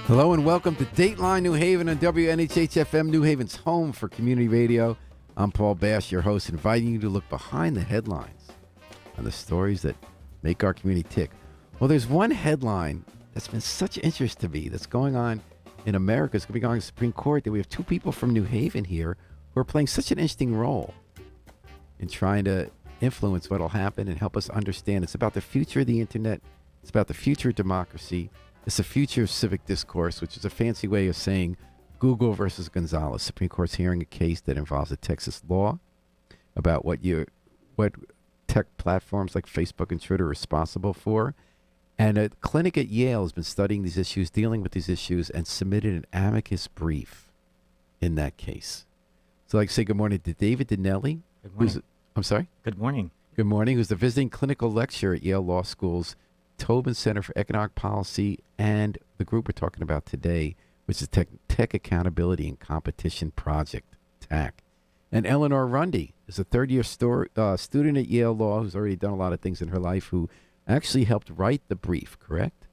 Hello and welcome to Dateline New Haven on WNHH-FM, New Haven's home for community radio. I'm Paul Bass, your host, inviting you to look behind the headlines on the stories that make our community tick. Well, there's one headline that's been such interest to me that's going on in America. It's going to be going to the Supreme Court that we have two people from New Haven here who are playing such an interesting role in trying to influence what will happen and help us understand. It's about the future of the internet. It's about the future of democracy. It's the future of civic discourse, which is a fancy way of saying Google versus Gonzalez. Supreme Court's hearing a case that involves a Texas law about what tech platforms like Facebook and Twitter are responsible for. And a clinic at Yale has been studying these issues, dealing with these issues, and submitted an amicus brief in that case. So I'd like to say good morning to David Dinelli. Good morning. I'm sorry? Good morning. Good morning. Who's the visiting clinical lecturer at Yale Law School's Tobin Center for Economic Policy, and the group we're talking about today, which is Tech Accountability and Competition Project, TAC. And Eleanor Rundy is a third-year student at Yale Law who's already done a lot of things in her life, who actually helped write the brief, correct?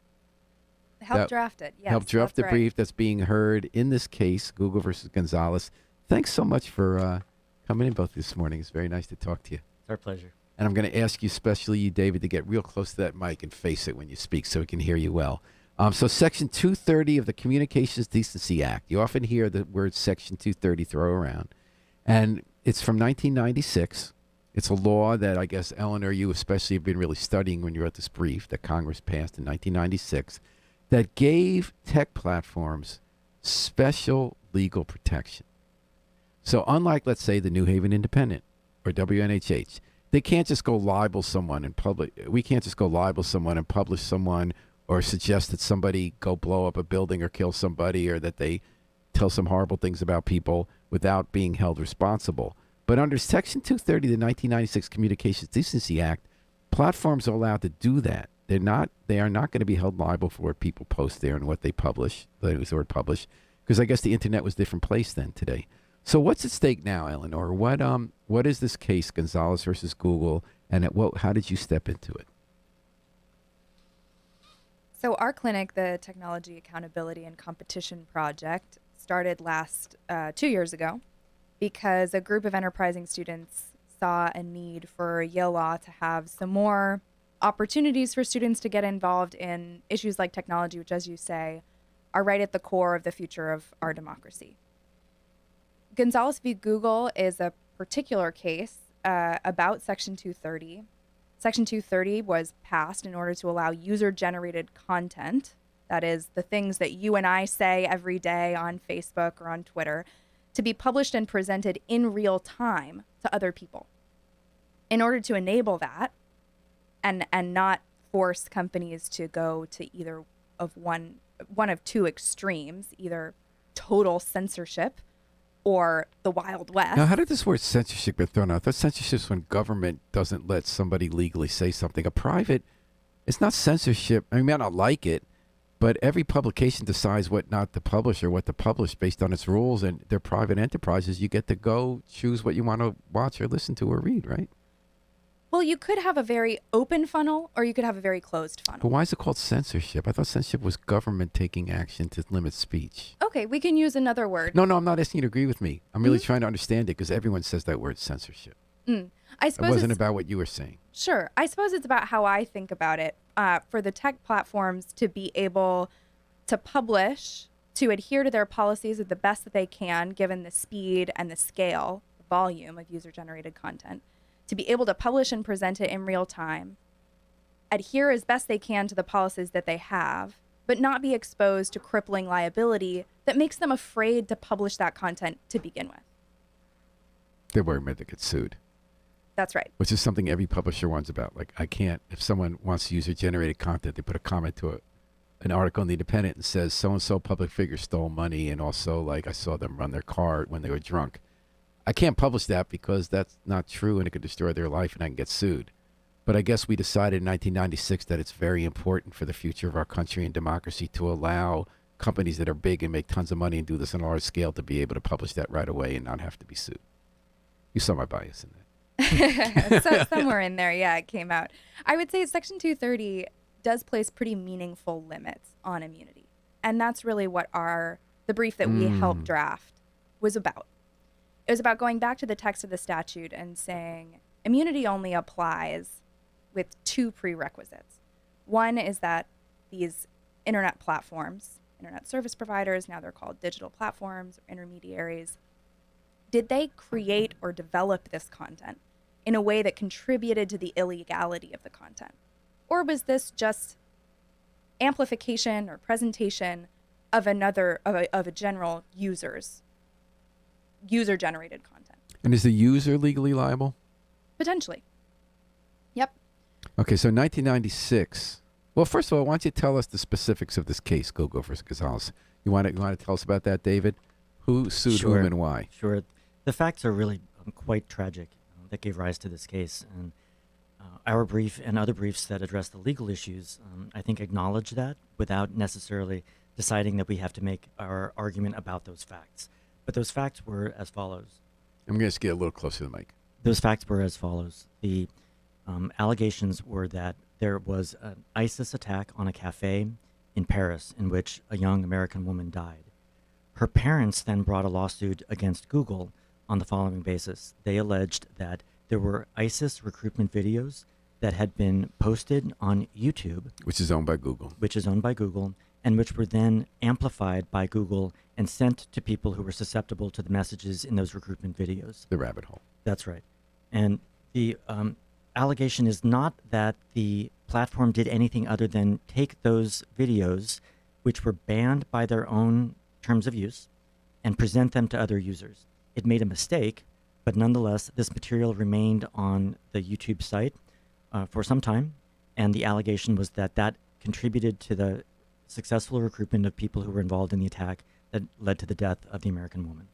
Helped draft it, yes. Helped draft the brief that's being heard in this case, Google versus Gonzalez. Thanks so much for coming in both this morning. It's very nice to talk to you. It's our pleasure. And I'm going to ask you, especially you, David, to get real close to that mic and face it when you speak so we can hear you well. So Section 230 of the Communications Decency Act. You often hear the word Section 230 thrown around. And it's from 1996. It's a law that I guess, Eleanor, you especially have been really studying when you wrote this brief that Congress passed in 1996 that gave tech platforms special legal protection. So unlike, let's say, the New Haven Independent or WNHH, they can't just go libel someone in public. We can't just go libel someone and publish someone or suggest that somebody go blow up a building or kill somebody or that they tell some horrible things about people without being held responsible. But under Section 230 of the 1996 Communications Decency Act, platforms are allowed to do that. They are not going to be held liable for what people post there and what they publish, the word publish, because I guess the internet was a different place then today. So what's at stake now, Eleanor? What is this case, Gonzalez versus Google, and how did you step into it? So our clinic, the Technology Accountability and Competition Project, started 2 years ago because a group of enterprising students saw a need for Yale Law to have some more opportunities for students to get involved in issues like technology, which, as you say, are right at the core of the future of our democracy. Gonzalez v. Google is a particular case about Section 230. Section 230 was passed in order to allow user-generated content, that is, the things that you and I say every day on Facebook or on Twitter, to be published and presented in real time to other people. In order to enable that and not force companies to go to either of one of two extremes, either total censorship or the Wild West. Now, how did this word censorship get thrown out? I thought censorship is when government doesn't let somebody legally say something. It's not censorship. I mean, I don't like it, but every publication decides what not to publish or what to publish based on its rules, and they're private enterprises. You get to go choose what you want to watch or listen to or read, right? Well, you could have a very open funnel or you could have a very closed funnel. But why is it called censorship? I thought censorship was government taking action to limit speech. Okay, we can use another word. No, I'm not asking you to agree with me. I'm really trying to understand it because everyone says that word censorship. I suppose it wasn't about what you were saying. Sure. I suppose it's about how I think about it. For the tech platforms to be able to publish, to adhere to their policies at the best that they can, given the speed and the scale, the volume of user-generated content, to be able to publish and present it in real time, adhere as best they can to the policies that they have, but not be exposed to crippling liability that makes them afraid to publish that content to begin with. They're worried to get sued. That's right. Which is something every publisher wants about. Like, I can't, if someone wants to use user-generated content, they put a comment to an article in The Independent and says, so-and-so public figure stole money, and also, like, I saw them run their car when they were drunk. I can't publish that because that's not true and it could destroy their life and I can get sued. But I guess we decided in 1996 that it's very important for the future of our country and democracy to allow companies that are big and make tons of money and do this on a large scale to be able to publish that right away and not have to be sued. You saw my bias in that. So somewhere in there, yeah, it came out. I would say Section 230 does place pretty meaningful limits on immunity. And that's really what the brief that we helped draft was about. It was about going back to the text of the statute and saying immunity only applies with two prerequisites. One is that these internet platforms, internet service providers, now they're called digital platforms or intermediaries, did they create or develop this content in a way that contributed to the illegality of the content? Or was this just amplification or presentation of a general user-generated content? And is the user legally liable? Potentially. Yep. Okay, so 1996. Well, first of all, why don't you tell us the specifics of this case, Gogo versus Gonzalez? You want to tell us about that, David? Who sued Sure. whom and why? Sure. The facts are really quite tragic that gave rise to this case. And our brief and other briefs that address the legal issues, I think, acknowledge that without necessarily deciding that we have to make our argument about those facts. But those facts were as follows. I'm going to get a little closer to the mic. Those facts were as follows. The allegations were that there was an ISIS attack on a cafe in Paris in which a young American woman died. Her parents then brought a lawsuit against Google on the following basis. They alleged that there were ISIS recruitment videos that had been posted on YouTube, Which is owned by Google. which is owned by Google, and which were then amplified by Google and sent to people who were susceptible to the messages in those recruitment videos. The rabbit hole. That's right. And the allegation is not that the platform did anything other than take those videos, which were banned by their own terms of use, and present them to other users. It made a mistake, but nonetheless, this material remained on the YouTube site for some time, and the allegation was that that contributed to the successful recruitment of people who were involved in the attack that led to the death of the American woman.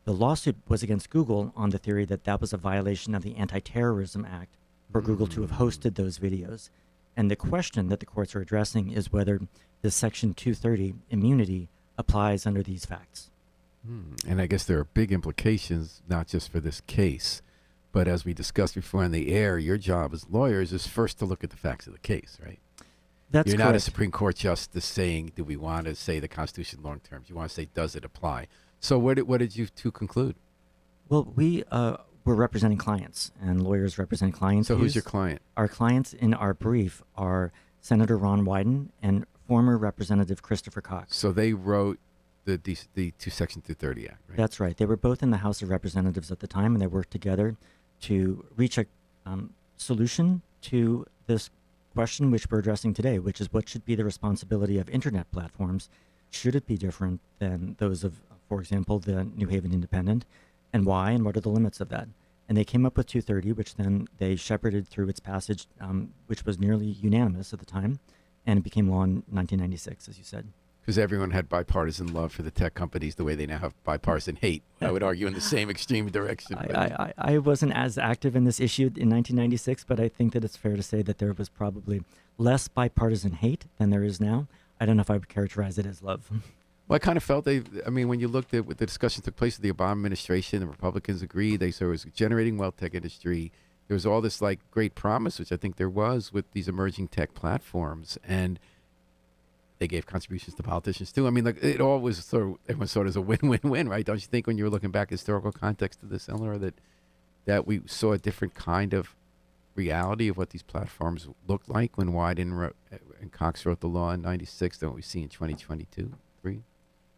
The lawsuit was against Google on the theory that that was a violation of the Anti-Terrorism Act for Google to have hosted those videos. And the question that the courts are addressing is whether the Section 230 immunity applies under these facts. And I guess there are big implications, not just for this case, but as we discussed before on the air, your job as lawyers is first to look at the facts of the case, right? That's You're correct. not a Supreme Court justice saying, do we want to say the Constitution long terms? You want to say, does it apply? So what did you two conclude? Well, we were representing clients, and lawyers represent clients. So who's your client? Our clients in our brief are Senator Ron Wyden and former Representative Christopher Cox. So they wrote the two Section 230 Act, right? That's right. They were both in the House of Representatives at the time, and they worked together to reach a solution to this question which we're addressing today, which is what should be the responsibility of internet platforms. Should it be different than those of, for example, the New Haven Independent, and why, and what are the limits of that? And they came up with 230, which then they shepherded through its passage, which was nearly unanimous at the time, and it became law in 1996, as you said. Because everyone had bipartisan love for the tech companies the way they now have bipartisan hate. I would argue in the same extreme direction. I wasn't as active in this issue in 1996, but I think that it's fair to say that there was probably less bipartisan hate than there is now. I don't know if I would characterize it as love. Well, I kind of felt when you looked at what the discussion took place with the Obama administration, the Republicans agreed. They said it was generating wealth tech industry. There was all this great promise, which I think there was with these emerging tech platforms. And they gave contributions to politicians too. I mean, it all was everyone saw it as a win-win-win, right? Don't you think when you were looking back historical context to this, Eleanor, that we saw a different kind of reality of what these platforms looked like when Wyden and Cox wrote the law in 96 than what we see in 2022, 3?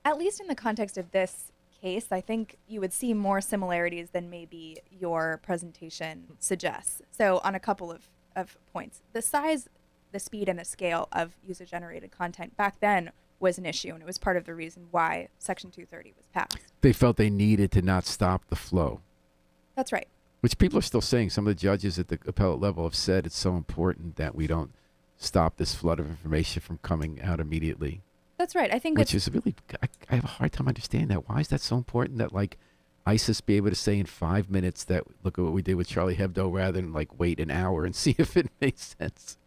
At least in the context of this case, I think you would see more similarities than maybe your presentation suggests. So on a couple of points, the size, the speed, and the scale of user-generated content back then was an issue, and it was part of the reason why Section 230 was passed. They felt they needed to not stop the flow. That's right. Which people are still saying. Some of the judges at the appellate level have said it's so important that we don't stop this flood of information from coming out immediately. That's right. I think Which is really, I have a hard time understanding that. Why is that so important that ISIS be able to say in 5 minutes that look at what we did with Charlie Hebdo rather than wait an hour and see if it makes sense?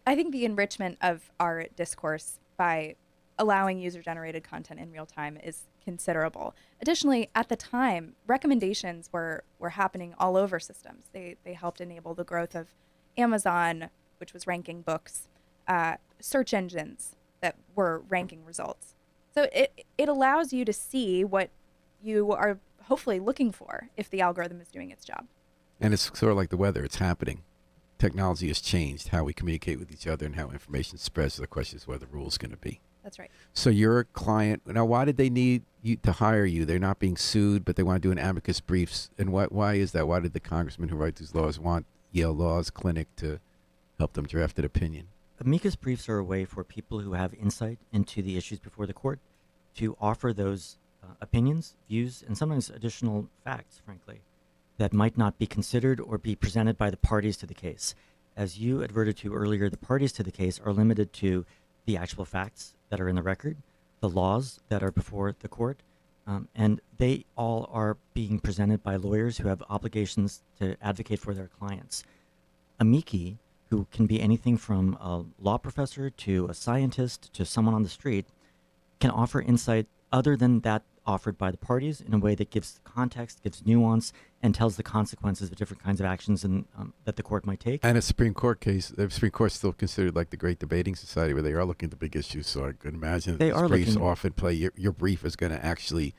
I think the enrichment of our discourse by allowing user-generated content in real time is considerable. Additionally, at the time, recommendations were happening all over systems. They helped enable the growth of Amazon, which was ranking books, search engines, that were ranking results. So it allows you to see what you are hopefully looking for if the algorithm is doing its job. And it's sort of like the weather. It's happening. Technology has changed how we communicate with each other and how information spreads. So the question is what the rule's going to be. That's right. So you're a client. Now, why did they need you to hire you? They're not being sued, but they want to do an amicus briefs. And why is that? Why did the congressman who writes these laws want Yale Law's clinic to help them draft an opinion? Amicus briefs are a way for people who have insight into the issues before the court to offer those opinions, views, and sometimes additional facts, frankly, that might not be considered or be presented by the parties to the case. As you adverted to earlier, the parties to the case are limited to the actual facts that are in the record, the laws that are before the court, and they all are being presented by lawyers who have obligations to advocate for their clients. Amici, who can be anything from a law professor to a scientist to someone on the street, can offer insight other than that offered by the parties in a way that gives context, gives nuance, and tells the consequences of different kinds of actions that the court might take. And a Supreme Court case, the Supreme Court's still considered like the great debating society where they are looking at the big issues. So I could imagine They that are these briefs looking- often play. Your brief is going to actually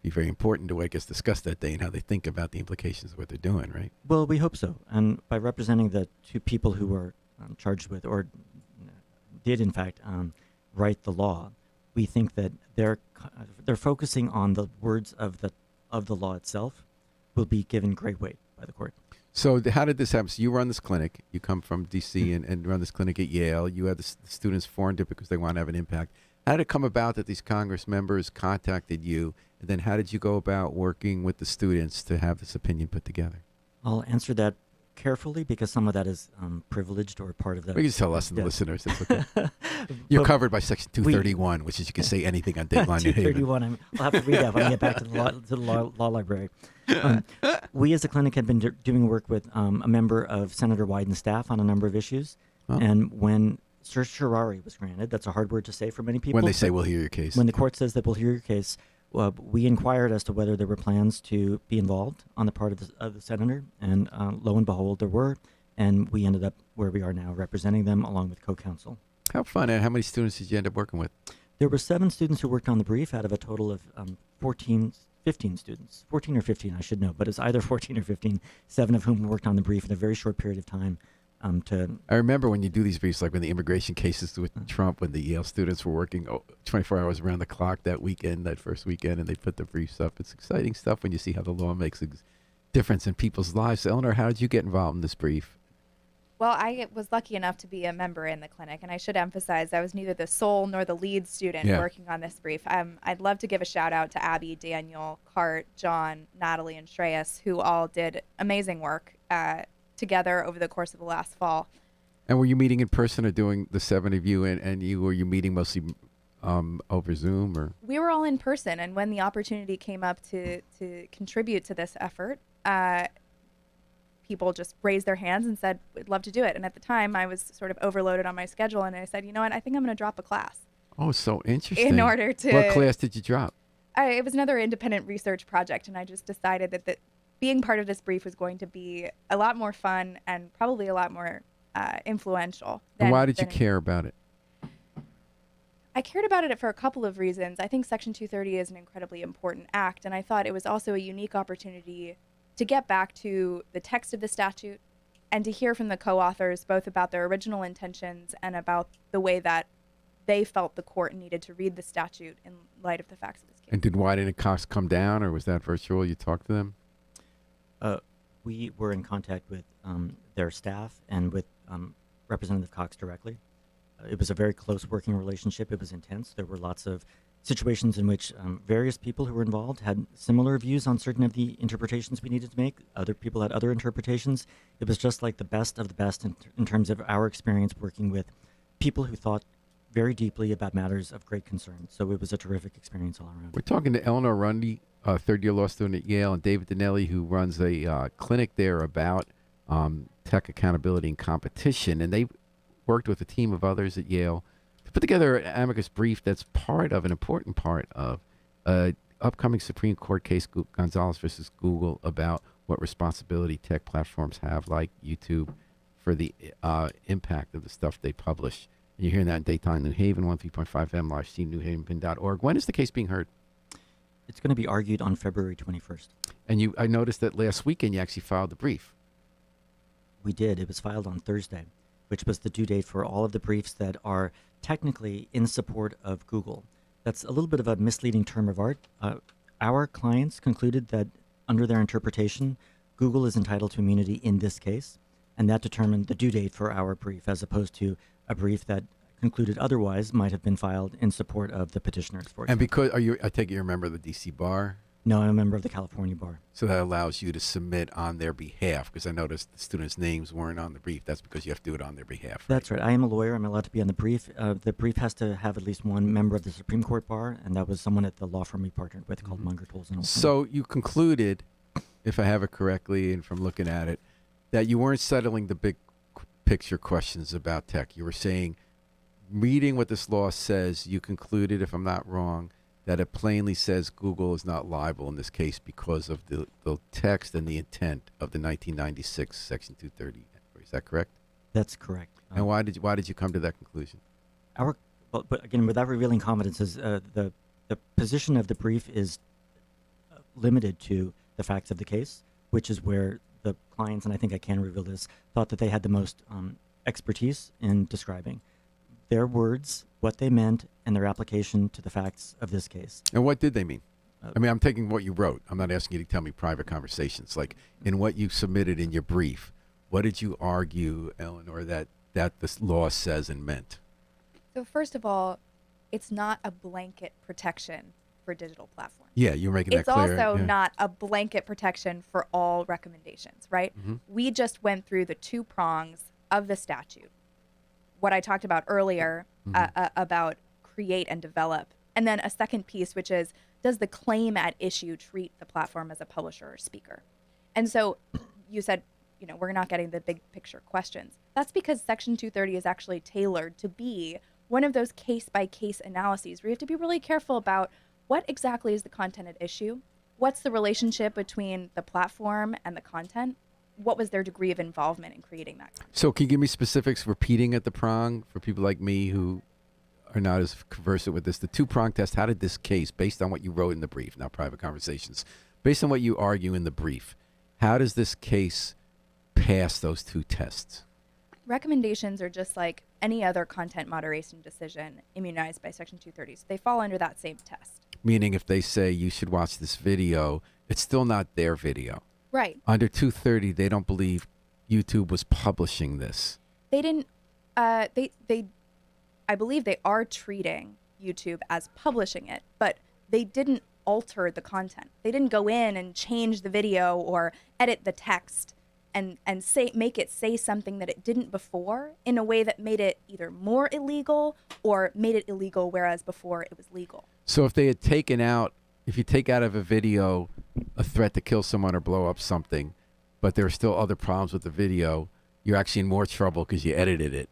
be very important to what gets discussed that day and how they think about the implications of what they're doing, right? Well, we hope so. And by representing the two people who were charged with, or did in fact write the law, we think that they're focusing on the words of the law itself will be given great weight by the court. So how did this happen? So you run this clinic. You come from D.C. and run this clinic at Yale. You had the students formed it because they want to have an impact. How did it come about that these Congress members contacted you? And then how did you go about working with the students to have this opinion put together? I'll answer that carefully because some of that is privileged or part of the... We can just tell us and the Yeah. listeners. That's okay. You're But covered by Section 231, which is you can say anything on Dateline New Haven. 231. I'll have to read that when I get back to the law library. We as a clinic had been doing work with a member of Senator Wyden's staff on a number of issues. Huh? And when certiorari was granted, that's a hard word to say for many people. When they say but we'll hear your case. when the court says that we'll hear your case, we inquired as to whether there were plans to be involved on the part of the senator, and lo and behold, there were, and we ended up where we are now, representing them along with co-counsel. How fun. And how many students did you end up working with? There were 7 students who worked on the brief out of a total of 15 students. 14 or 15, I should know, but it's either 14 or 15, 7 of whom worked on the brief in a very short period of time. I remember when you do these briefs, like when the immigration cases with Trump, when the Yale students were working 24 hours around the clock that weekend, that first weekend, and they put the briefs up. It's exciting stuff when you see how the law makes a difference in people's lives. Eleanor, how did you get involved in this brief? Well, I was lucky enough to be a member in the clinic, and I should emphasize I was neither the sole nor the lead student working on this brief. I'd love to give a shout out to Abby, Daniel, Cart, John, Natalie, and Shreyas, who all did amazing work together over the course of the last fall. And were you meeting in person or doing the 7 of you and you, were you meeting mostly over Zoom or? We were all in person, and when the opportunity came up to contribute to this effort, people just raised their hands and said, we'd love to do it. And at the time, I was sort of overloaded on my schedule, and I said, you know what, I think I'm going to drop a class. Oh, so interesting. In order to... What class did you drop? It was another independent research project, and I just decided that being part of this brief was going to be a lot more fun and probably a lot more influential. And why did you care about it? I cared about it for a couple of reasons. I think Section 230 is an incredibly important act, and I thought it was also a unique opportunity to get back to the text of the statute and to hear from the co-authors both about their original intentions and about the way that they felt the court needed to read the statute in light of the facts of this case. And did Wyden and Cox come down, or was that virtual? You talked to them? We were in contact with their staff and with Representative Cox directly. It was a very close working relationship. It was intense. There were lots of situations in which various people who were involved had similar views on certain of the interpretations we needed to make. Other people had other interpretations. It was just like the best of the best in terms of our experience working with people who thought very deeply about matters of great concern. So it was a terrific experience all around. We're talking to Eleanor Rundy, third-year law student at Yale, and David Donnelly, who runs a clinic there about tech accountability and competition. And they worked with a team of others at Yale to put together an amicus brief that's part of an important part of an upcoming Supreme Court case, Gonzalez versus Google, about what responsibility tech platforms have, like YouTube, for the impact of the stuff they publish You're hearing that in Dateline, New Haven, 103.5 FM, live stream, newhavenpin.org. When is the case being heard? It's going to be argued on February 21st. And I noticed that last weekend you actually filed the brief. We did. It was filed on Thursday, which was the due date for all of the briefs that are technically in support of Google. That's a little bit of a misleading term of art. Our clients concluded that under their interpretation, Google is entitled to immunity in this case, and that determined the due date for our brief, as opposed to a brief that concluded otherwise might have been filed in support of the petitioners, for And example. because I take it you're a member of the DC Bar, No, I'm a member of the California Bar. so that allows you to submit on their behalf. Because I noticed the students' names weren't on the brief. That's because you have to do it on their behalf. Right? That's right. I am a lawyer. I'm allowed to be on the brief. The brief has to have at least one member of the Supreme Court bar, and that was someone at the law firm we partnered with called Munger, Tolles & Olson. So you concluded, if I have it correctly and from looking at it, that you weren't settling the big picture questions about tech. You were saying, reading what this law says, you concluded, if I'm not wrong, that it plainly says Google is not liable in this case because of the text and the intent of the 1996 Section 230. Is that correct? That's correct. And why did you come to that conclusion? But again, without revealing confidences, the position of the brief is limited to the facts of the case, which is where the clients, and I think I can reveal this, thought that they had the most expertise in describing their words, what they meant, and their application to the facts of this case. And what did they mean? I mean, I'm taking what you wrote. I'm not asking you to tell me private conversations. Like, in what you submitted in your brief, what did you argue, Eleanor, that this law says and meant? So first of all, it's not a blanket protection for digital platforms. Yeah, you're making that It's clear. also Yeah. not a blanket protection for all recommendations, right? Mhm. We just went through the two prongs of the statute. What I talked about earlier about create and develop. And then a second piece, which is, does the claim at issue treat the platform as a publisher or speaker? And so you said, we're not getting the big picture questions. That's because Section 230 is actually tailored to be one of those case-by-case analyses where you have to be really careful about what exactly is the content at issue, what's the relationship between the platform and the content, what was their degree of involvement in creating that content. So can you give me specifics repeating at the prong for people like me who are not as conversant with this? The two-prong test, how did this case, based on what you wrote in the brief, not private conversations, based on what you argue in the brief, how does this case pass those two tests? Recommendations are just like any other content moderation decision immunized by Section 230. So they fall under that same test. Meaning if they say you should watch this video, it's still not their video. Right. Under 230, they don't believe YouTube was publishing this. They didn't, I believe they are treating YouTube as publishing it, but they didn't alter the content. They didn't go in and change the video or edit the text and make it say something that it didn't before in a way that made it either more illegal or made it illegal, whereas before it was legal. So if they had taken out, if you take out of a video a threat to kill someone or blow up something, but there are still other problems with the video, you're actually in more trouble because you edited it.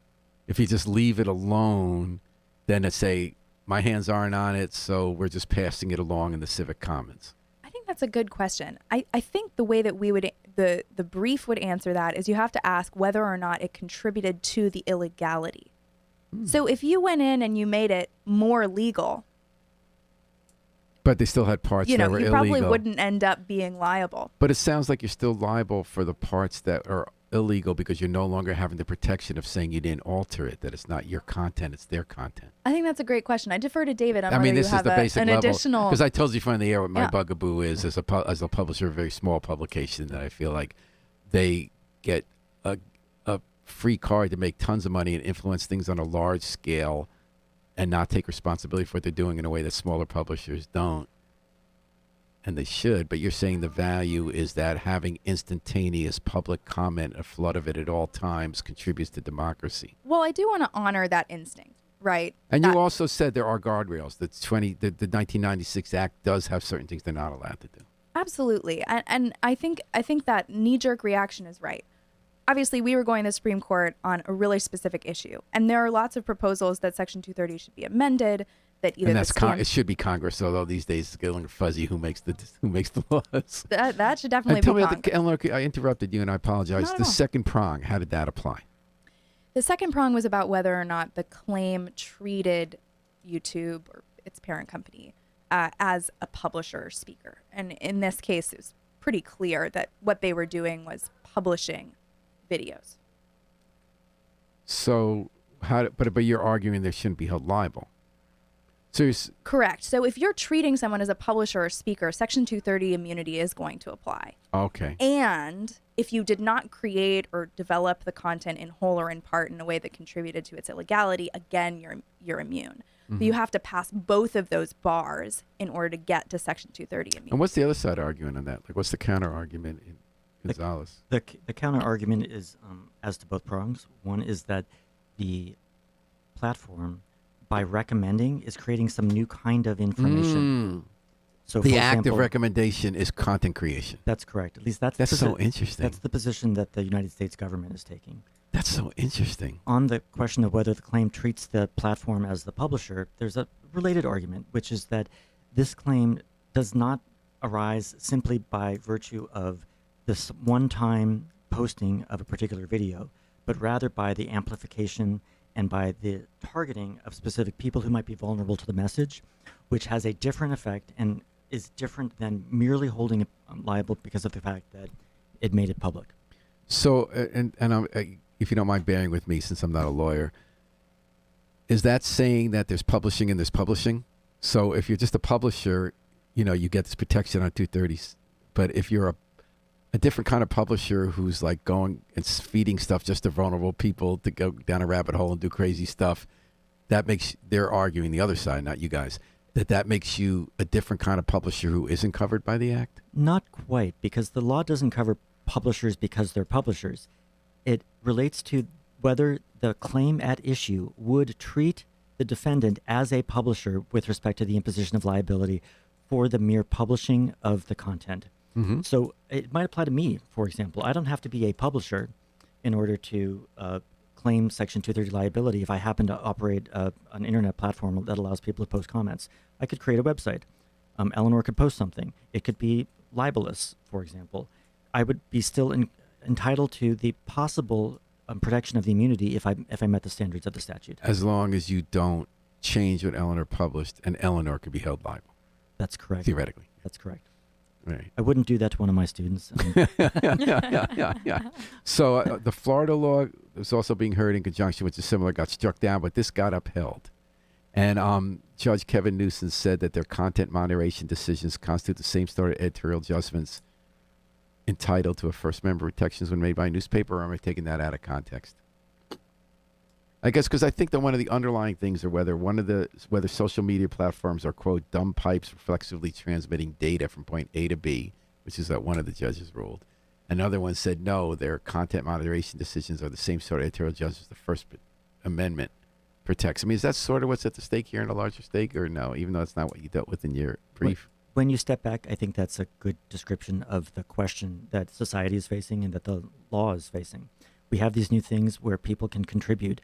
If you just leave it alone, then it's say, my hands aren't on it, so we're just passing it along in the civic commons. I think that's a good question. I think the way that we would, the brief would answer that is you have to ask whether or not it contributed to the illegality. So if you went in and you made it more legal, But they still had parts that were you illegal. probably wouldn't end up being liable. But it sounds like you're still liable for the parts that are illegal because you're no longer having the protection of saying you didn't alter it, that it's not your content, it's their content. I think that's a great question. I defer to David on I mean, whether this you is have the basic an level. additional. Because I told you from the air what my Yeah. bugaboo is as a publisher of a very small publication, that I feel like they get a free card to make tons of money and influence things on a large scale and not take responsibility for what they're doing in a way that smaller publishers don't. And they should, but you're saying the value is that having instantaneous public comment, a flood of it at all times, contributes to democracy. Well, I do want to honor that instinct, right? And That- you also said there are guardrails. The 1996 Act does have certain things they're not allowed to do. Absolutely, and I think that knee-jerk reaction is right. Obviously, we were going to the Supreme Court on a really specific issue, and there are lots of proposals that Section 230 should be amended. That either And that's the stand- it should be Congress, although these days it's getting fuzzy who makes the laws. that should definitely And tell be me, Congress. Eleanor, I interrupted you and I apologize. Not at The all. second prong, how did that apply? The second prong was about whether or not the claim treated YouTube or its parent company as a publisher or speaker. And in this case, it was pretty clear that what they were doing was publishing videos. So but you're arguing they shouldn't be held liable. So Correct. So if you're treating someone as a publisher or speaker, Section 230 immunity is going to apply. okay. And if you did not create or develop the content in whole or in part in a way that contributed to its illegality, again, you're immune. But you have to pass both of those bars in order to get to Section 230 immunity. And what's the other side arguing on that? Like, what's the counter argument in Gonzalez? The counter argument is as to both prongs. One is that the platform, by recommending, is creating some new kind of information. So, The for act example, of recommendation is content creation. That's correct. At least that's so interesting. That's the position that the United States government is taking. That's so interesting. On the question of whether the claim treats the platform as the publisher, there's a related argument, which is that this claim does not arise simply by virtue of this one-time posting of a particular video, but rather by the amplification and by the targeting of specific people who might be vulnerable to the message, which has a different effect and is different than merely holding it liable because of the fact that it made it public. So, if you don't mind bearing with me, since I'm not a lawyer, is that saying that there's publishing and there's publishing? So if you're just a publisher, you get this protection on 230s. But if you're a different kind of publisher who's like going and feeding stuff just to vulnerable people to go down a rabbit hole and do crazy stuff, they're arguing the other side, not you guys, that makes you a different kind of publisher who isn't covered by the act? Not quite, because the law doesn't cover publishers because they're publishers. It relates to whether the claim at issue would treat the defendant as a publisher with respect to the imposition of liability for the mere publishing of the content. Mm-hmm. So it might apply to me, for example. I don't have to be a publisher in order to claim Section 230 liability if I happen to operate an internet platform that allows people to post comments. I could create a website. Eleanor could post something. It could be libelous, for example. I would be still entitled to the possible protection of the immunity if I met the standards of the statute. As long as you don't change what Eleanor published, and Eleanor could be held liable. That's correct. Theoretically. That's correct. Right. I wouldn't do that to one of my students. Yeah. So the Florida law is also being heard in conjunction with the similar, got struck down, but this got upheld. And Judge Kevin Newsom said that their content moderation decisions constitute the same sort of editorial judgments entitled to a First Amendment protections when made by a newspaper, or am I taking that out of context? I guess because I think that one of the underlying things are whether social media platforms are, quote, dumb pipes reflexively transmitting data from point A to B, which is what one of the judges ruled. Another one said, no, their content moderation decisions are the same sort of editorial judgments the First Amendment protects. I mean, is that sort of what's at the stake here in a larger stake, or no, even though it's not what you dealt with in your brief? When you step back, I think that's a good description of the question that society is facing and that the law is facing. We have these new things where people can contribute.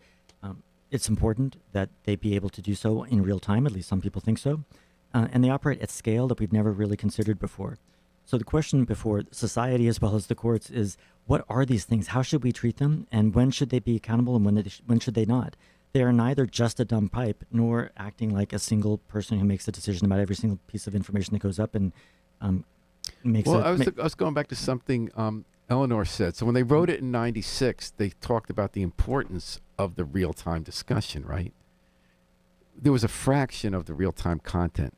It's important that they be able to do so in real time, at least some people think so. And they operate at scale that we've never really considered before. So the question before society as well as the courts is, what are these things? How should we treat them? And when should they be accountable and when should they not? They are neither just a dumb pipe nor acting like a single person who makes a decision about every single piece of information that goes up and makes Well, I was going back to something Eleanor said. So when they wrote it in 96, they talked about the importance of the real-time discussion, right? There was a fraction of the real-time content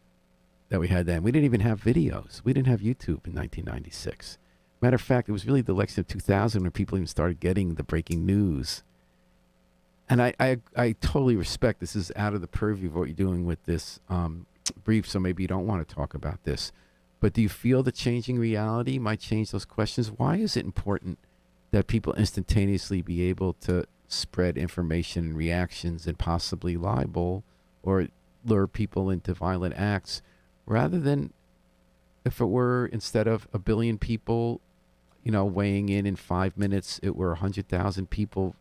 that we had then. We didn't even have videos. We didn't have YouTube in 1996. Matter of fact, it was really the election of 2000 when people even started getting the breaking news. And I totally respect this is out of the purview of what you're doing with this brief, so maybe you don't want to talk about this. But do you feel the changing reality might change those questions? Why is it important that people instantaneously be able to spread information and reactions and possibly libel or lure people into violent acts, rather than if it were, instead of 1 billion people, weighing in 5 minutes, it were 100,000 people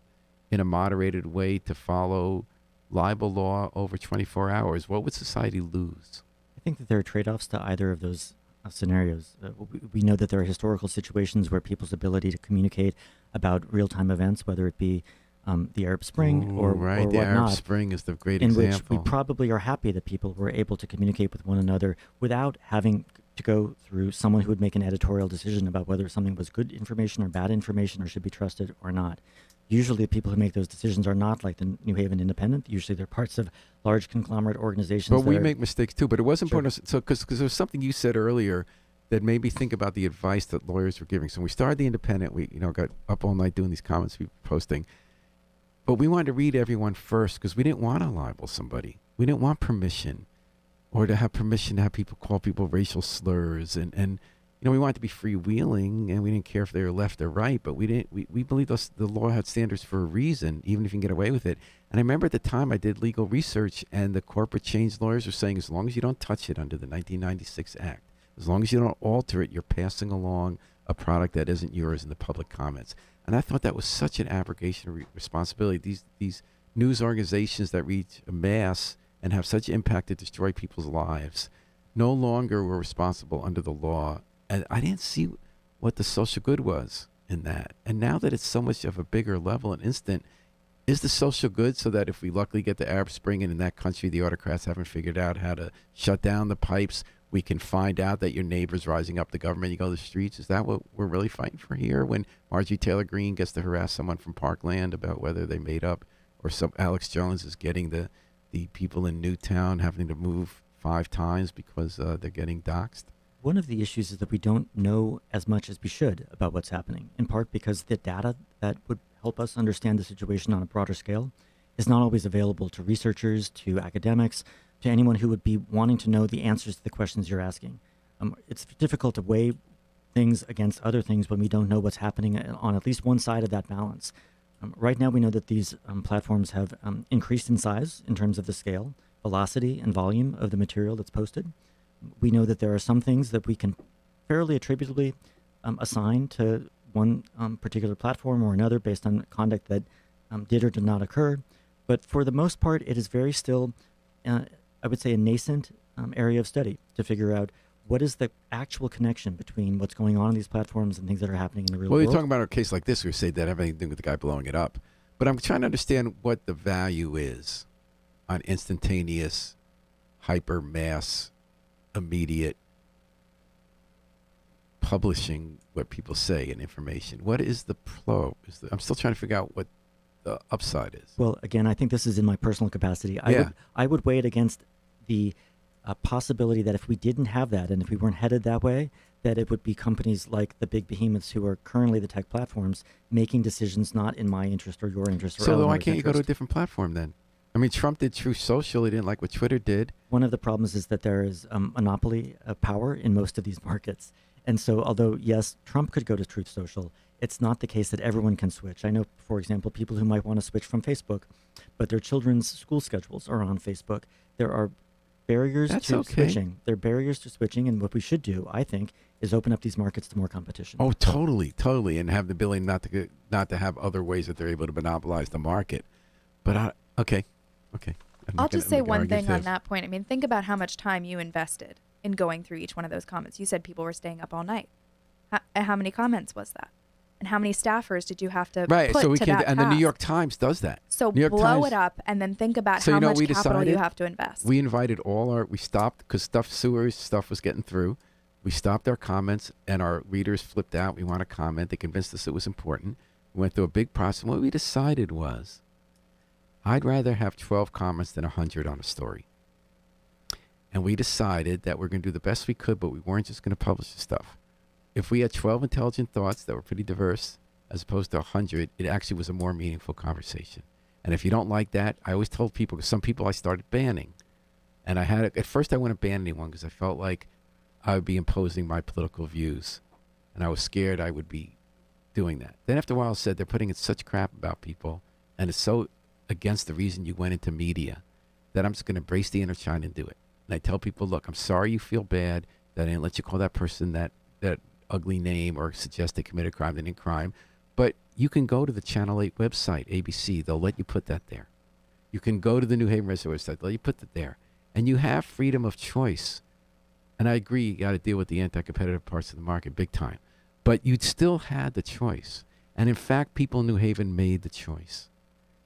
in a moderated way to follow libel law over 24 hours? What would society lose? I think that there are trade-offs to either of those scenarios. We know that there are historical situations where people's ability to communicate about real-time events, whether it be the Arab Spring Ooh, or right. The whatnot, Arab Spring is the great in example. which we probably are happy that people were able to communicate with one another without having to go through someone who would make an editorial decision about whether something was good information or bad information or should be trusted or not. Usually the people who make those decisions are not like the New Haven Independent. Usually they're parts of large conglomerate organizations. But we make mistakes too. But it was Sure. important. So, because there was something you said earlier that made me think about the advice that lawyers were giving. So when we started the Independent, we got up all night doing these comments we were posting. But we wanted to read everyone first because we didn't want to libel somebody. We didn't want permission, or to have permission to have people call people racial slurs, and we wanted to be freewheeling, and we didn't care if they were left or right. But we didn't. We believed the law had standards for a reason, even if you can get away with it. And I remember at the time I did legal research, and the corporate change lawyers were saying, as long as you don't touch it under the 1996 Act, as long as you don't alter it, you're passing along a product that isn't yours in the public comments. And I thought that was such an abrogation of responsibility. These news organizations that reach a mass and have such impact to destroy people's lives no longer were responsible under the law. And I didn't see what the social good was in that. And now that it's so much of a bigger level and instant, is the social good so that if we luckily get the Arab Spring and in that country the autocrats haven't figured out how to shut down the pipes, we can find out that your neighbor's rising up the government, you go to the streets? Is that what we're really fighting for here? When Marjorie Taylor Greene gets to harass someone from Parkland about whether they made up, or some Alex Jones is getting the people in Newtown having to move 5 times because they're getting doxxed? One of the issues is that we don't know as much as we should about what's happening, in part because the data that would help us understand the situation on a broader scale is not always available to researchers, to academics, to anyone who would be wanting to know the answers to the questions you're asking. It's difficult to weigh things against other things when we don't know what's happening on at least one side of that balance. Right now, we know that these platforms have increased in size in terms of the scale, velocity, and volume of the material that's posted. We know that there are some things that we can fairly attributably assign to one particular platform or another based on conduct that did or did not occur. But for the most part, it is very still, I would say, a nascent area of study to figure out what is the actual connection between what's going on in these platforms and things that are happening in the real Well, world. you're talking about a case like this, we say that have anything to do with the guy blowing it up. But I'm trying to understand what the value is on instantaneous, hyper mass, immediate publishing what people say and information. What is the pro? I'm still trying to figure out what the upside is. Well, again, I think this is in my personal capacity. I would weigh it against the possibility that if we didn't have that and if we weren't headed that way, that it would be companies like the big behemoths who are currently the tech platforms making decisions not in my interest or your interest. So why Eleanor's can't you go to a interest. different platform then? I mean, Trump did Truth Social. He didn't like what Twitter did. One of the problems is that there is monopoly power in most of these markets. And so although, yes, Trump could go to Truth Social, it's not the case that everyone can switch. I know, for example, people who might want to switch from Facebook, but their children's school schedules are on Facebook. There are barriers to switching. There are barriers to switching, and what we should do, I think, is open up these markets to more competition. Oh, totally, and have the ability not to have other ways that they're able to monopolize the market. But okay. I'll just say one thing on that point. I mean, think about how much time you invested in going through each one of those comments. You said people were staying up all night. How many comments was that? And how many staffers did you have to put so we to can, that and task? the New York Times does that. So New York blow Times, it up and then think about So how you know what much we capital you decided? have to invest. We invited we stopped because stuff was getting through. We stopped our comments, and our readers flipped out. We want to comment. They convinced us it was important. We went through a big process. And what we decided was, I'd rather have 12 comments than 100 on a story. And we decided that we're going to do the best we could, but we weren't just going to publish the stuff. If we had 12 intelligent thoughts that were pretty diverse, as opposed to 100, it actually was a more meaningful conversation. And if you don't like that, I always told people, because some people I started banning. And at first I wouldn't ban anyone because I felt like I would be imposing my political views. And I was scared I would be doing that. Then after a while I said, they're putting in such crap about people, and it's so against the reason you went into media, that I'm just going to embrace the inner child and do it. And I tell people, look, I'm sorry you feel bad that I didn't let you call that person that ugly name or suggest they committed a crime. They didn't crime. But you can go to the Channel 8 website, ABC. They'll let you put that there. You can go to the New Haven Register website. They'll let you put that there. And you have freedom of choice. And I agree, you got to deal with the anti-competitive parts of the market big time. But you'd still had the choice. And in fact, people in New Haven made the choice.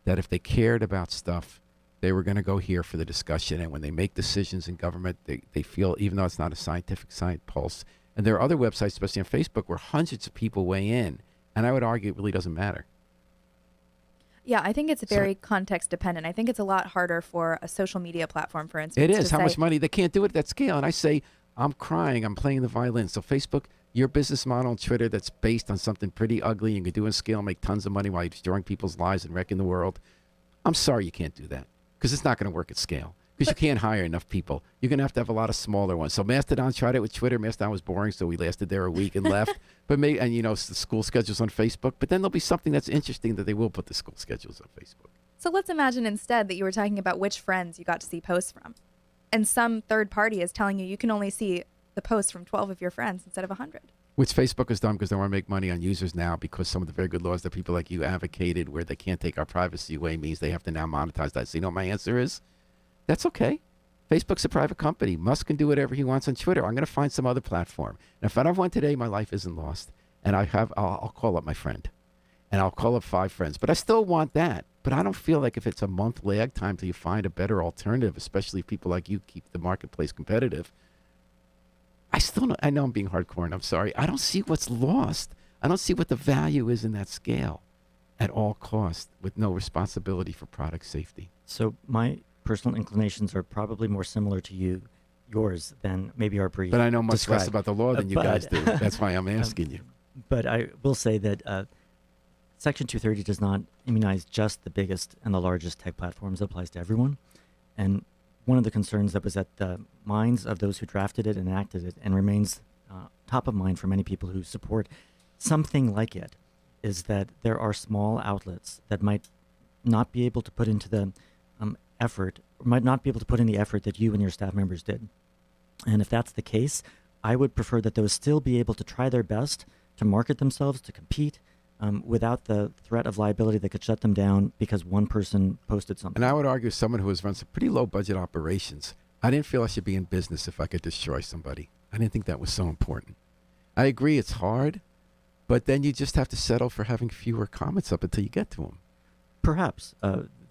that if they cared about stuff, they were going to go here for the discussion. And when they make decisions in government, they feel, even though it's not a scientific science pulse, and there are other websites, especially on Facebook, where hundreds of people weigh in. And I would argue it really doesn't matter. Yeah, I think it's very context dependent. I think it's a lot harder for a social media platform, for instance. It is. to How say, much money? They can't do it at that scale. And I say, I'm crying. I'm playing the violin. So Facebook, your business model on Twitter that's based on something pretty ugly and you can do in scale, make tons of money while you're destroying people's lives and wrecking the world. I'm sorry you can't do that because it's not going to work at scale. Because you can't hire enough people. You're going to have a lot of smaller ones. So Mastodon tried it with Twitter. Mastodon was boring, so we lasted there a week and left. But maybe, and the school schedules on Facebook. But then there'll be something that's interesting that they will put the school schedules on Facebook. So let's imagine instead that you were talking about which friends you got to see posts from. And some third party is telling you can only see the posts from 12 of your friends instead of 100. Which Facebook has done because they want to make money on users now because some of the very good laws that people like you advocated where they can't take our privacy away means they have to now monetize that. So you know what my answer is? That's okay. Facebook's a private company. Musk can do whatever he wants on Twitter. I'm going to find some other platform. And if I don't have one today, my life isn't lost. And I'll call up my friend. And I'll call up 5 friends. But I still want that. But I don't feel like if it's a month lag time till you find a better alternative, especially if people like you keep the marketplace competitive, I know I'm being hardcore and I'm sorry. I don't see what's lost. I don't see what the value is in that scale at all costs with no responsibility for product safety. So my personal inclinations are probably more similar to yours than maybe our brief. But I know much described. less about the law than you guys do. That's why I'm asking you. But I will say that Section 230 does not immunize just the biggest and the largest tech platforms. It applies to everyone. And one of the concerns that was at the minds of those who drafted it and enacted it and remains top of mind for many people who support something like it is that there are small outlets that might not be able to put into the effort, or might not be able to put in the effort that you and your staff members did. And if that's the case, I would prefer that those still be able to try their best to market themselves, to compete, without the threat of liability that could shut them down because one person posted something. And I would argue someone who has run some pretty low budget operations, I didn't feel I should be in business if I could destroy somebody. I didn't think that was so important. I agree it's hard, but then you just have to settle for having fewer comments up until you get to them. Perhaps.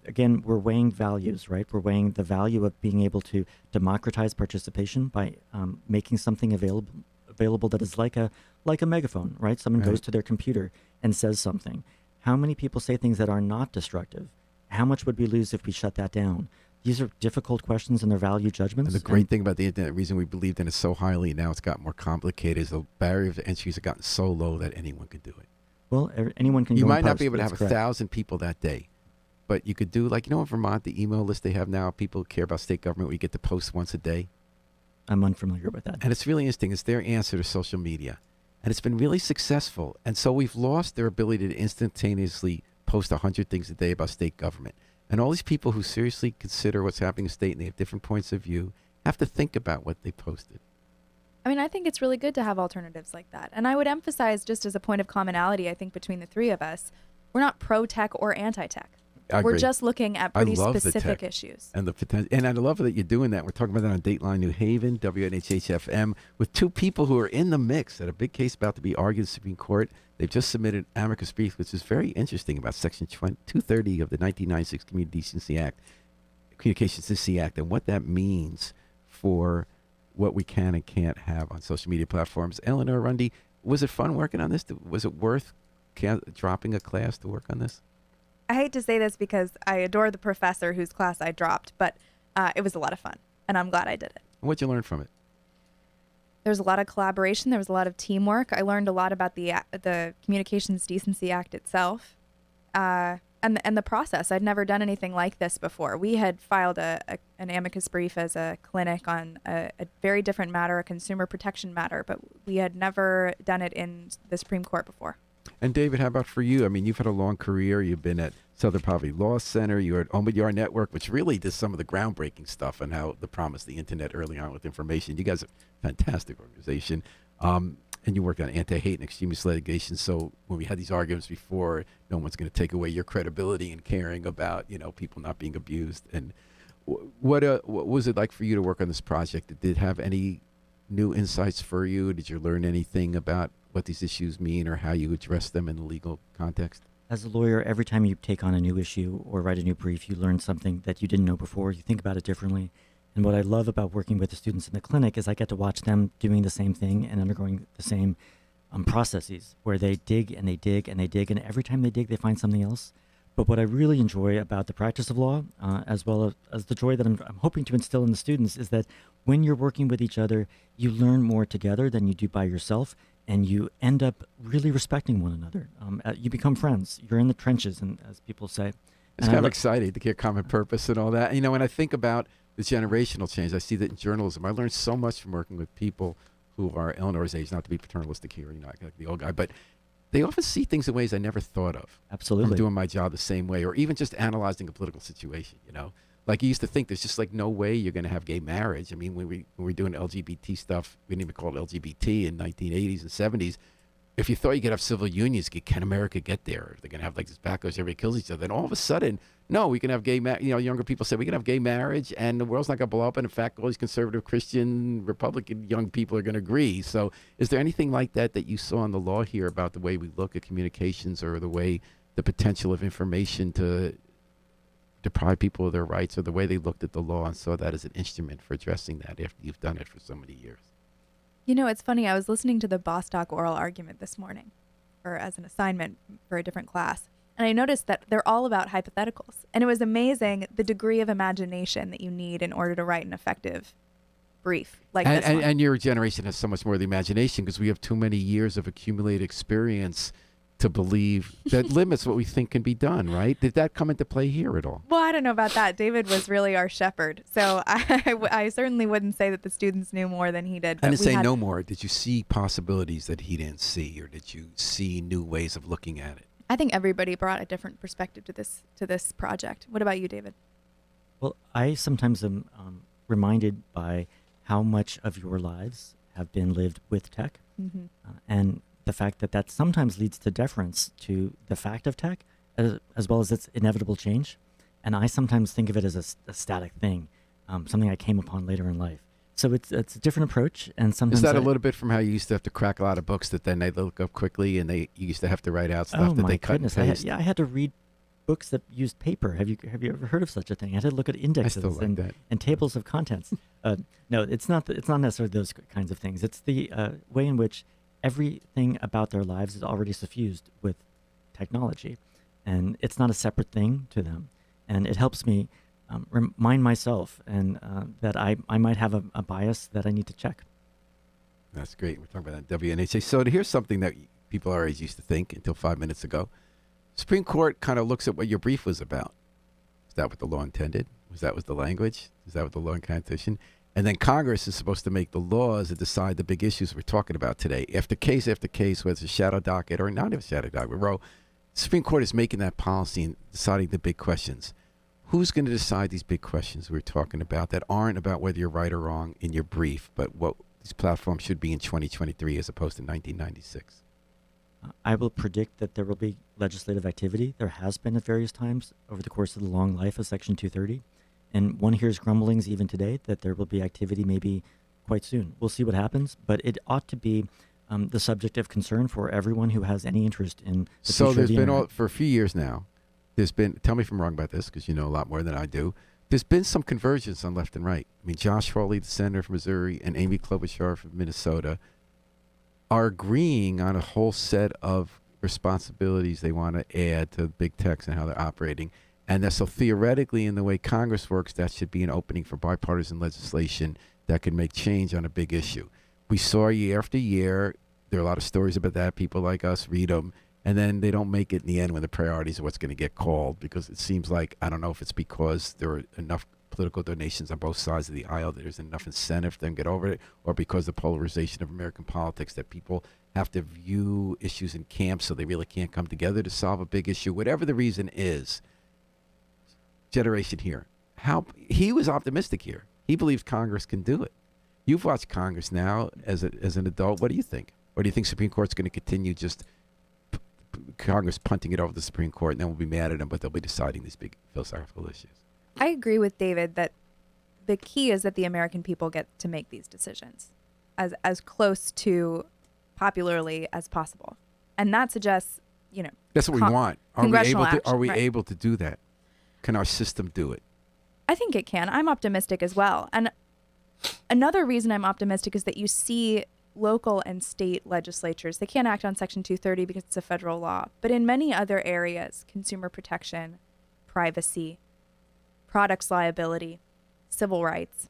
Again, we're weighing values, right? We're weighing the value of being able to democratize participation by making something available that is like a megaphone, right? Someone goes to their computer and says something. How many people say things that are not destructive? How much would we lose if we shut that down? These are difficult questions and their value judgments. And the great thing about the internet, the reason we believed in it so highly, now it's gotten more complicated, is the barrier of entries have gotten so low that anyone could do it. Well, anyone can. You go might and not post, be able to that's have correct. 1,000 people that day, but you could do in Vermont, the email list they have now, people who care about state government, where you get to post once a day. I'm unfamiliar with that. And it's really interesting. It's their answer to social media. And it's been really successful. And so we've lost their ability to instantaneously post 100 things a day about state government. And all these people who seriously consider what's happening in state and they have different points of view have to think about what they posted. I mean, I think it's really good to have alternatives like that. And I would emphasize, just as a point of commonality, I think, between the three of us, we're not pro-tech or anti-tech. I We're agree. just looking at pretty love the specific tech. issues. And the potential, and I love that you're doing that. We're talking about that on Dateline New Haven, WNHH-FM, with 2 people who are in the mix at a big case about to be argued in the Supreme Court. They've just submitted amicus brief, which is very interesting about Section 230 of the 1996 Communications Decency Act, and what that means for what we can and can't have on social media platforms. Eleanor Rundy, was it fun working on this? Was it worth dropping a class to work on this? I hate to say this because I adore the professor whose class I dropped, but it was a lot of fun, and I'm glad I did it. What'd you learn from it? There was a lot of collaboration. There was a lot of teamwork. I learned a lot about the Communications Decency Act itself, and the process. I'd never done anything like this before. We had filed an amicus brief as a clinic on a very different matter, a consumer protection matter, but we had never done it in the Supreme Court before. And David, how about for you? I mean, you've had a long career. You've been at Southern Poverty Law Center. You were at Omidyar Network, which really did some of the groundbreaking stuff on how the promise of the internet early on with information. You guys are a fantastic organization. And you worked on anti-hate and extremist litigation. So when we had these arguments before, no one's going to take away your credibility in caring about, people not being abused. And what was it like for you to work on this project? Did it have any new insights for you? Did you learn anything about what these issues mean or how you address them in the legal context? As a lawyer, every time you take on a new issue or write a new brief, you learn something that you didn't know before. You think about it differently. And what I love about working with the students in the clinic is I get to watch them doing the same thing and undergoing the same processes where they dig and they dig and they dig. And every time they dig, they find something else. But what I really enjoy about the practice of law, as well as the joy that I'm hoping to instill in the students, is that when you're working with each other, you learn more together than you do by yourself. And you end up really respecting one another. You become friends. You're in the trenches, and as people say. It's kind of exciting to get common purpose and all that. You know, when I think about the generational change, I see that in journalism. I learned so much from working with people who are Eleanor's age, not to be paternalistic here, you know, like the old guy, but they often see things in ways I never thought of. Absolutely. I'm doing my job the same way, or even just analyzing a political situation, you know. Like you used to think there's just like no way you're going to have gay marriage. I mean, when we were doing LGBT stuff, we didn't even call it LGBT in 1980s and 70s. If you thought you could have civil unions, can America get there? They're going to have like this backlash, everybody kills each other. Then all of a sudden, no, we can have gay marriage. You know, younger people say we can have gay marriage and the world's not going to blow up. And in fact, all these conservative, Christian, Republican young people are going to agree. So is there anything like that that you saw in the law here about the way we look at communications or the way the potential of information to deprive people of their rights, or the way they looked at the law and saw that as an instrument for addressing that after you've done it for so many years? You know, it's funny. I was listening to the Bostock oral argument this morning, or as an assignment for a different class, and I noticed that they're all about hypotheticals. And it was amazing the degree of imagination that you need in order to write an effective brief like this one. And your generation has so much more of the imagination because we have too many years of accumulated experience to believe that limits what we think can be done, right? Did that come into play here at all? Well, I don't know about that. David was really our shepherd. So I certainly wouldn't say that the students knew more than he did. I didn't say no more. Did you see possibilities that he didn't see, or did you see new ways of looking at it? I think everybody brought a different perspective to this project. What about you, David? Well, I sometimes am reminded by how much of your lives have been lived with tech. Mm-hmm. And the fact that that sometimes leads to deference to the fact of tech, as well as its inevitable change. And I sometimes think of it as a static thing, something I came upon later in life. So it's a different approach. And sometimes is that a little bit from how you used to have to crack a lot of books that then they look up quickly, and you used to have to write out stuff that they cut and paste? I had to read books that used paper. Have you ever heard of such a thing? I had to look at indexes and tables of contents. No, it's not necessarily those kinds of things. It's the way in which everything about their lives is already suffused with technology, and it's not a separate thing to them. And it helps me remind myself and that I might have a bias that I need to check. That's great. We're talking about that WNHA. So here's something that people our age used to think until 5 minutes ago. Supreme Court kind of looks at what your brief was about. Is that what the law intended? Was that what the language? Is that what the law and Constitution? And then Congress is supposed to make the laws that decide the big issues we're talking about today. After case, whether it's a shadow docket or not even a shadow docket, the Supreme Court is making that policy and deciding the big questions. Who's going to decide these big questions we're talking about that aren't about whether you're right or wrong in your brief, but what these platforms should be in 2023 as opposed to 1996? I will predict that there will be legislative activity. There has been at various times over the course of the long life of Section 230. And one hears grumblings even today that there will be activity maybe quite soon. We'll see what happens, but it ought to be the subject of concern for everyone who has any interest in the So future there's of the been, internet. for a few years now, there's been, tell me if I'm wrong about this because you know a lot more than I do, there's been some convergence on left and right. I mean, Josh Hawley, the senator from Missouri, and Amy Klobuchar from Minnesota are agreeing on a whole set of responsibilities they want to add to big techs and how they're operating. And that, so theoretically, in the way Congress works, that should be an opening for bipartisan legislation that can make change on a big issue. We saw year after year, there are a lot of stories about that. People like us read them, and then they don't make it in the end when the priorities are what's going to get called, because it seems like, I don't know if it's because there are enough political donations on both sides of the aisle that there's enough incentive for them to get over it, or because the polarization of American politics that people have to view issues in camps so they really can't come together to solve a big issue. Whatever the reason is, generation here, he was optimistic here. He believes Congress can do it. You've watched Congress now as an adult. What do you think? Or do you think Supreme Court's going to continue just Congress punting it over the Supreme Court, and then we'll be mad at them, but they'll be deciding these big philosophical issues? I agree with David that the key is that the American people get to make these decisions as close to popularly as possible. And that suggests, That's what we Con- want. congressional Are we action, right. able to do that? Can our system do it? I think it can. I'm optimistic as well. And another reason I'm optimistic is that you see local and state legislatures, they can't act on Section 230 because it's a federal law. But in many other areas, consumer protection, privacy, products liability, civil rights,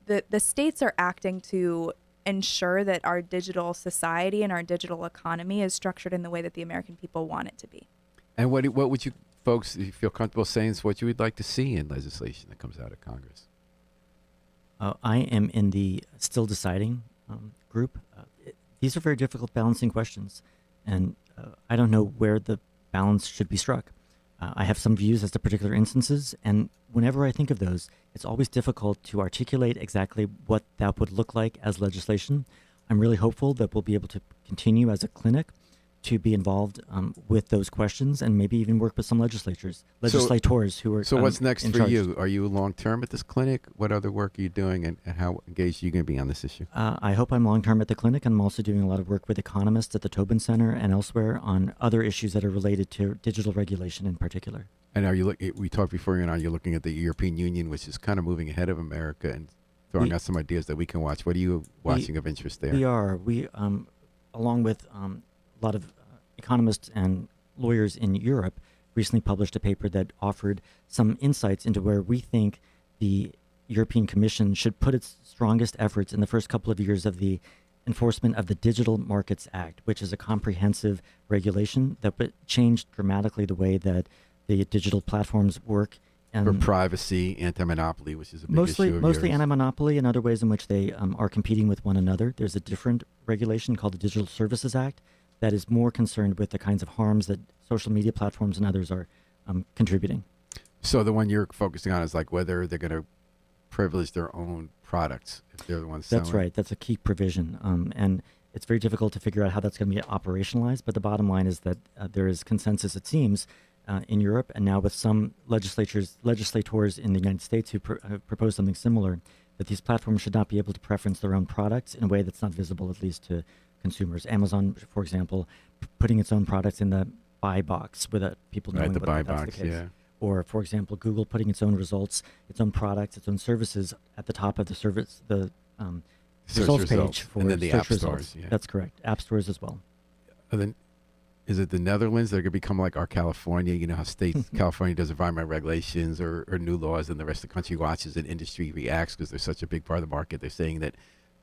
the states are acting to ensure that our digital society and our digital economy is structured in the way that the American people want it to be. And what would you folks, if you feel comfortable saying, is what you would like to see in legislation that comes out of Congress? I am in the still deciding group. These are very difficult balancing questions, and I don't know where the balance should be struck. I have some views as to particular instances, and whenever I think of those, it's always difficult to articulate exactly what that would look like as legislation. I'm really hopeful that we'll be able to continue as a clinic to be involved with those questions and maybe even work with some legislators who are So what's next in for charge. you? Are you long-term at this clinic? What other work are you doing, and how engaged are you going to be on this issue? I hope I'm long-term at the clinic. I'm also doing a lot of work with economists at the Tobin Center and elsewhere on other issues that are related to digital regulation in particular. And are you we talked before, are you looking at the European Union, which is kind of moving ahead of America and throwing out some ideas that we can watch? What are you watching of interest there? We along with a lot of economists and lawyers in Europe, recently published a paper that offered some insights into where we think the European Commission should put its strongest efforts in the first couple of years of the enforcement of the Digital Markets Act, which is a comprehensive regulation that would change dramatically the way that the digital platforms work. And For privacy, anti-monopoly, which is a big mostly issue of yours. anti-monopoly and other ways in which they are competing with one another. There's a different regulation called the Digital Services Act that is more concerned with the kinds of harms that social media platforms and others are contributing. So the one you're focusing on is like whether they're going to privilege their own products if they're the ones selling. That's right. That's a key provision. And it's very difficult to figure out how that's going to be operationalized. But the bottom line is that there is consensus, it seems, in Europe and now with some legislators in the United States who have proposed something similar, that these platforms should not be able to preference their own products in a way that's not visible, at least to consumers. Amazon, for example, putting its own products in the buy box without people knowing the whether buy that's box, the case. yeah. Or, for example, Google putting its own results, its own products, its own services at the top of the service, the Search results results, page for and then the search app results. stores. Yeah. That's correct. App stores as well. And then, is it the Netherlands that are going to become like our California? You know how states, California does environmental regulations or new laws, and the rest of the country watches and industry reacts because they're such a big part of the market. They're saying that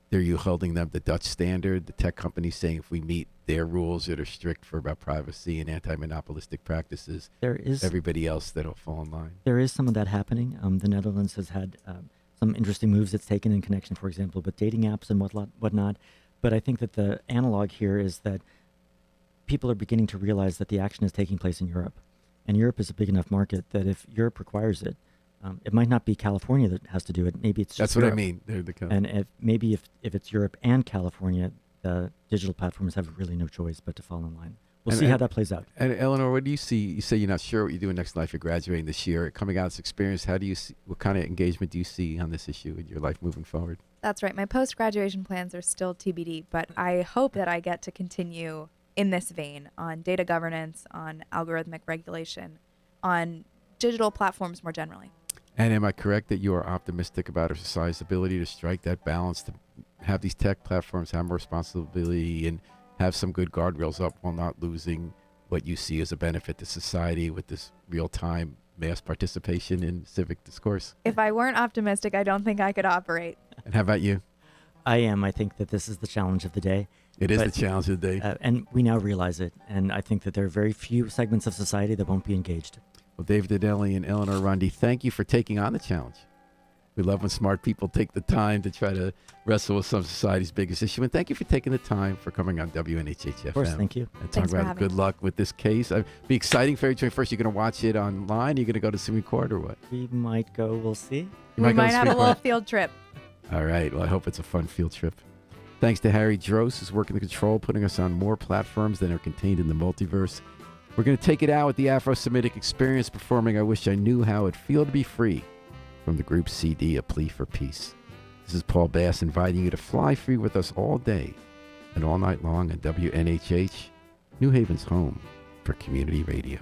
they're holding them the Dutch standard. The tech companies saying if we meet their rules that are strict for about privacy and anti-monopolistic practices, everybody else that'll fall in line. There is some of that happening. The Netherlands has had some interesting moves it's taken in connection, for example, with dating apps and whatnot. But I think that the analog here is that people are beginning to realize that the action is taking place in Europe. And Europe is a big enough market that if Europe requires it, it might not be California that has to do it. Maybe it's just That's what Europe. I mean. They're the And if it's Europe and California, the digital platforms have really no choice but to fall in line. We'll see how that plays out. And Eleanor, what do you see? You say you're not sure what you're doing next in life. You're graduating this year. Coming out of this experience, how do you see? What kind of engagement do you see on this issue in your life moving forward? That's right. My post-graduation plans are still TBD, but I hope that I get to continue in this vein on data governance, on algorithmic regulation, on digital platforms more generally. And am I correct that you are optimistic about our society's ability to strike that balance, to have these tech platforms have more responsibility and have some good guardrails up while not losing what you see as a benefit to society with this real-time mass participation in civic discourse? If I weren't optimistic, I don't think I could operate. And how about you? I am. I think that this is the challenge of the day. It is the challenge of the day. And we now realize it. And I think that there are very few segments of society that won't be engaged. Well, Dave Dateline and Eleanor Rundy, thank you for taking on the challenge. We love when smart people take the time to try to wrestle with some of society's biggest issue. And thank you for taking the time for coming on WNHH-FM. Of course, thank you. And Thanks talk for about having good me. luck with this case. It'd be exciting February 21st. You're going to watch it online? You're going to go to Supreme Court or what? We might go. We'll see. You We go to might have a Supreme little Court. field trip. All right. Well, I hope it's a fun field trip. Thanks to Harry Dross, who's working the control, putting us on more platforms than are contained in the multiverse. We're going to take it out with the Afro-Semitic Experience performing I Wish I Knew How It'd Feel to Be Free from the group CD, A Plea for Peace. This is Paul Bass inviting you to fly free with us all day and all night long at WNHH, New Haven's home for community radio.